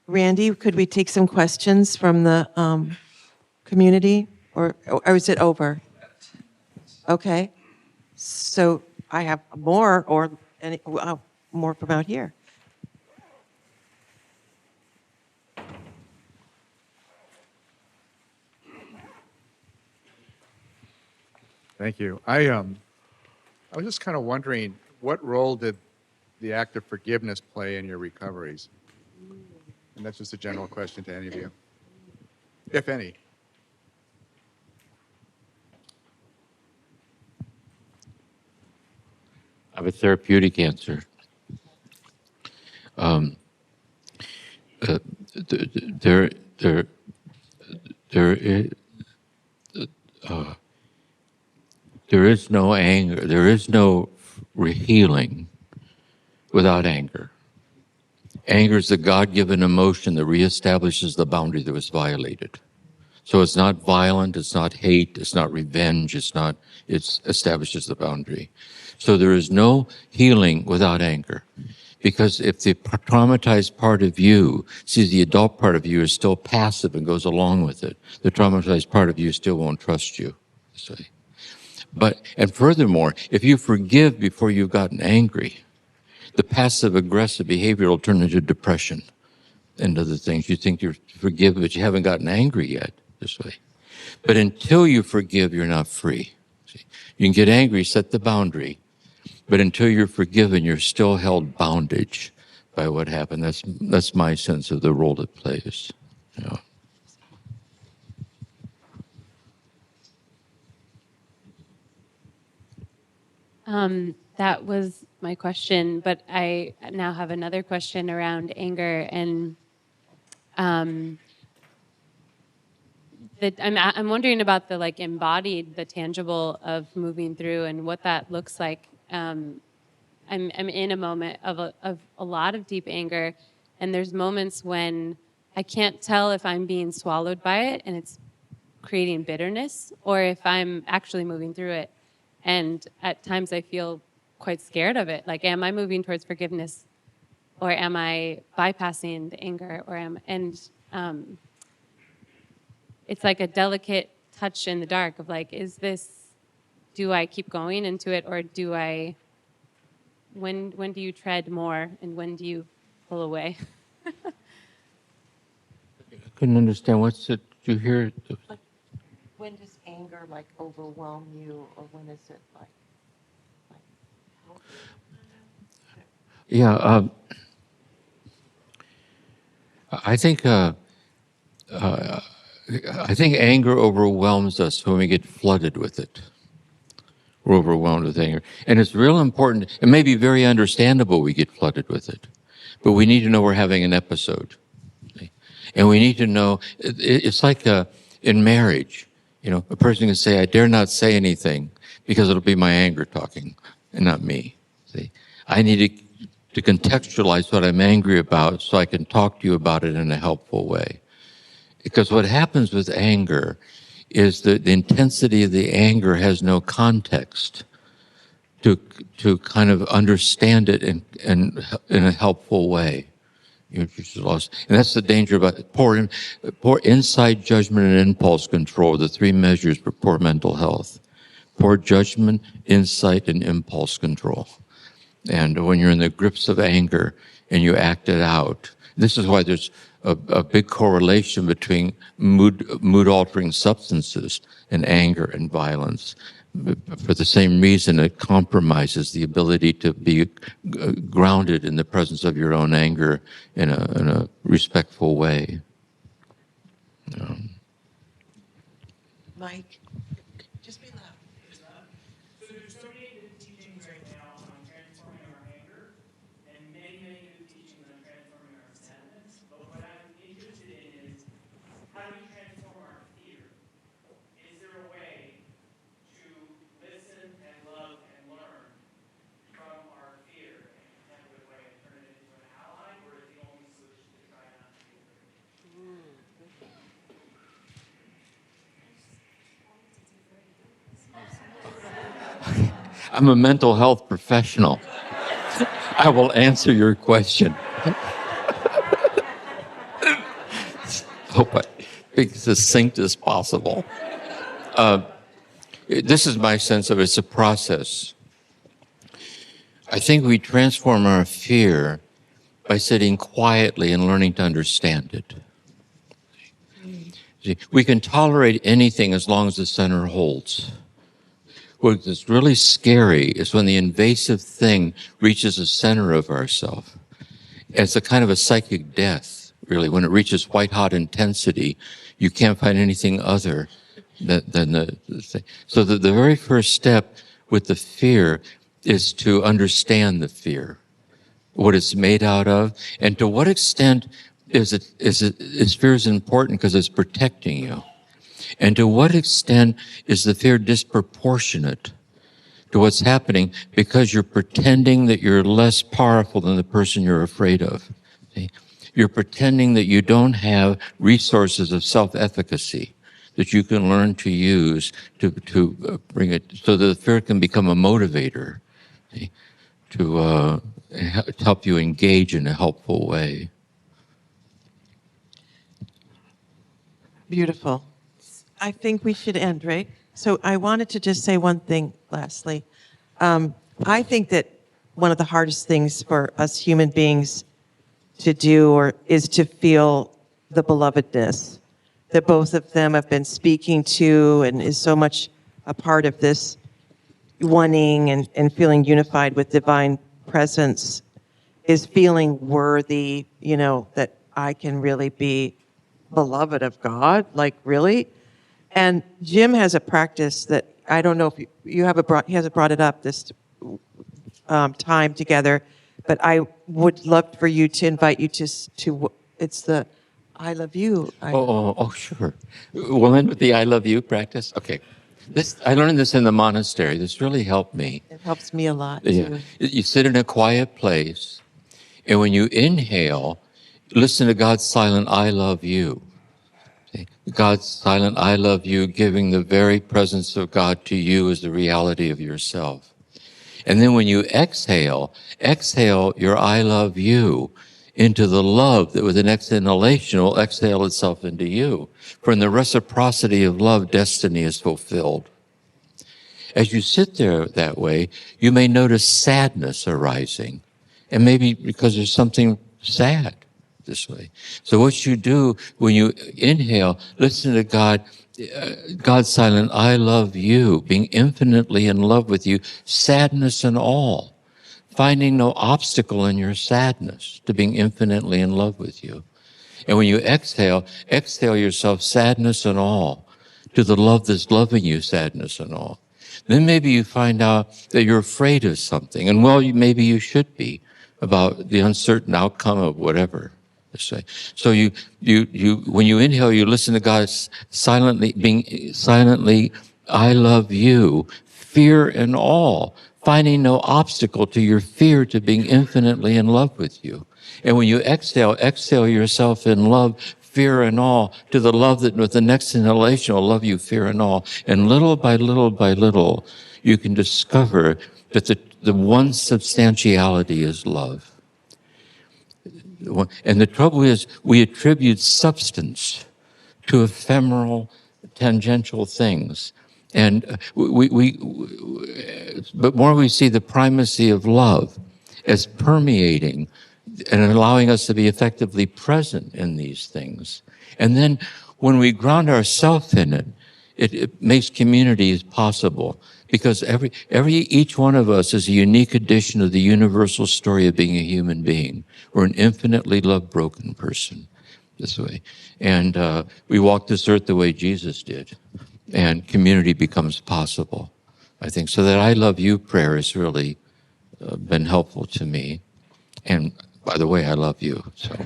Randy, could we take some questions from the community, or is it over? Okay. So I have more, or more from out here. Thank you. I was just kind of wondering, what role did the act of forgiveness play in your recoveries? And that's just a general question to any of you, if any. I have a therapeutic answer. There, there, there is no anger. There is no healing without anger. Anger is the God-given emotion that reestablishes the boundary that was violated. So it's not violent, it's not hate, it's not revenge, it establishes the boundary. So there is no healing without anger. Because if the traumatized part of you sees the adult part of you is still passive and goes along with it, the traumatized part of you still won't trust you. And furthermore, if you forgive before you've gotten angry, the passive aggressive behavior will turn into depression and other things. You think you're forgive, but you haven't gotten angry yet this way. But until you forgive, you're not free. See? You can get angry, set the boundary, but until you're forgiven, you're still held bondage by what happened. That's my sense of the role it plays. You know. That was my question, but I now have another question around anger, and I'm wondering about the embodied, the tangible of moving through and what that looks like. I'm in a moment of a lot of deep anger, and there's moments when I can't tell if I'm being swallowed by it and it's creating bitterness, or if I'm actually moving through it. And at times I feel quite scared of it. Like, am I moving towards forgiveness, or am I bypassing the anger, it's like a delicate touch in the dark of do I keep going into it, or when do you tread more and when do you pull away? I couldn't understand. What's it? Did you hear? When does anger overwhelm you, or when is it Yeah, I think anger overwhelms us when we get flooded with it. We're overwhelmed with anger, and it's real important. It may be very understandable we get flooded with it, but we need to know we're having an episode, and we need to know. It's like in marriage. You know, a person can say, "I dare not say anything," because it'll be my anger talking, and not me. See, I need to contextualize what I'm angry about so I can talk to you about it in a helpful way. Because what happens with anger is that the intensity of the anger has no context to kind of understand it in a helpful way. You're just lost. And that's the danger about poor insight, judgment, and impulse control, the three measures for poor mental health. Poor judgment, insight, and impulse control. And when you're in the grips of anger and you act it out, this is why there's a big correlation between mood-altering substances and anger and violence. For the same reason, it compromises the ability to be grounded in the presence of your own anger in a respectful way. Mike? Just be loud. So there's so many good teachings right now on transforming our anger, and many, many good teachings on transforming our sadness. But what I'm interested in is, how do we transform our fear? Is there a way to listen and love and learn from our fear and have a way and turn it into an ally, or is the only solution to try not to feel it? I'm a mental health professional. I will answer your question. hope I be as succinct as possible. This is my sense of it. It's a process. I think we transform our fear by sitting quietly and learning to understand it. See, we can tolerate anything as long as the center holds. What is really scary is when the invasive thing reaches the center of ourself. It's a kind of a psychic death, really. When it reaches white-hot intensity, you can't find anything other than the thing. So the very first step with the fear is to understand the fear, what it's made out of, and to what extent is fear is important because it's protecting you. And to what extent is the fear disproportionate to what's happening because you're pretending that you're less powerful than the person you're afraid of. See? You're pretending that you don't have resources of self-efficacy that you can learn to use to bring it so that the fear can become a motivator, see? To help you engage in a helpful way. Beautiful. I think we should end, right? So I wanted to just say one thing lastly. I think that one of the hardest things for us human beings to do is to feel the belovedness that both of them have been speaking to and is so much a part of this wanting and feeling unified with divine presence, is feeling worthy, that I can really be beloved of God, like really. And Jim has a practice that I don't know if he hasn't brought it up this time together, but I would love for you to invite you to it's the I love you. Sure. We'll end with the I love you practice. Okay. I learned this in the monastery. This really helped me. It helps me a lot Yeah. too. You sit in a quiet place, and when you inhale, listen to God's silent I love you. See? God's silent I love you, giving the very presence of God to you as the reality of yourself. And then when you exhale your I love you into the love that with an exhalation will exhale itself into you. For in the reciprocity of love, destiny is fulfilled. As you sit there that way, you may notice sadness arising. And maybe because there's something sad this way. So what you do when you inhale, listen to God, God's silent, I love you, being infinitely in love with you, sadness and all, finding no obstacle in your sadness to being infinitely in love with you. And when you exhale yourself, sadness and all, to the love that's loving you, sadness and all. Then maybe you find out that you're afraid of something, and maybe you should be, about the uncertain outcome of whatever. Say. So when you inhale, you listen to God silently, I love you, fear and all, finding no obstacle to your fear to being infinitely in love with you. And when you exhale yourself in love, fear and all, to the love that with the next inhalation will love you, fear and all. And little by little, you can discover that the one substantiality is love. And the trouble is, we attribute substance to ephemeral, tangential things. And but more we see the primacy of love as permeating and allowing us to be effectively present in these things. And then when we ground ourselves in it, it makes communities possible. Because each one of us is a unique edition of the universal story of being a human being. We're an infinitely loved, broken person this way. And we walk this earth the way Jesus did. And community becomes possible, I think. So that I love you prayer has really been helpful to me. And by the way, I love you. So.